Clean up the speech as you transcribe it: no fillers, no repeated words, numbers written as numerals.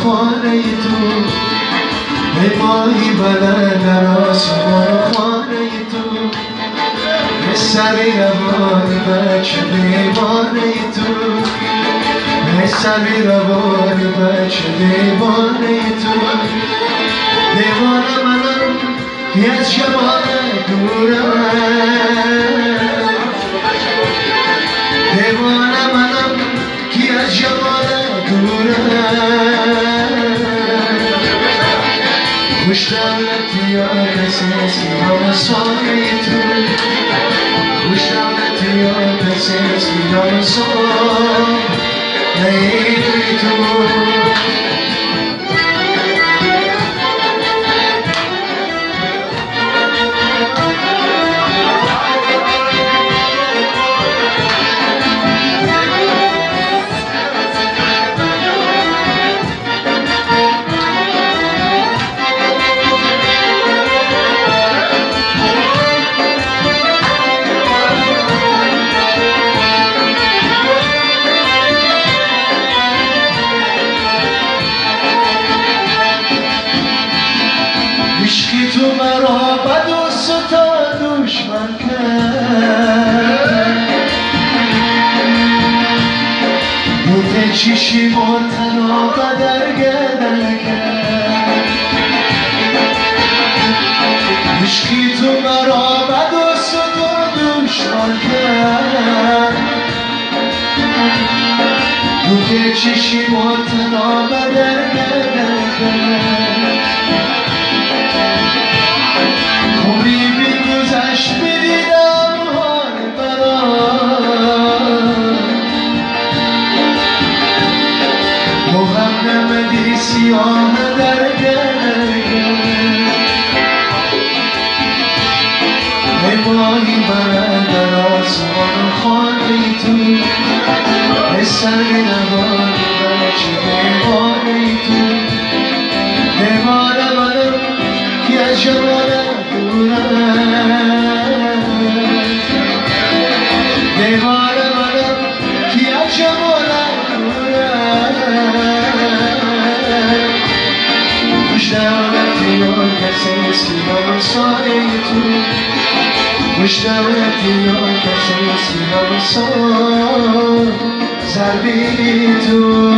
خانه تو ای ماهی بلند در آسمان خانه تو ای سری روانی بچه دیوانه تو ای سری روانی بچه دیوانه تو دیوانه منم که از جمال دورم دیوانه منم که از جمال دورم خوش دولتی یا کسی است که همه سایه تو خوش دولتی یا کسی است که همه سایه تو عشقی تو مرا بد و ستا دشمن کرد بوده چیشی مرتنا قدر گردن کرد عشقی تو مرا بد و ستا دشمن کرد بوده چیشی مرتنا قدر گردن کرد سیاه در گرگه ای ماهی بلند در آسمان خانه تو ای سری نوانی بچه دیوانه تو دیوانه منم که از جمالت دورم دیوانه منم که از جمالت دولتی یا کسی است که همه سایه تو خوش دولتی یا کسی است که همه سایه تو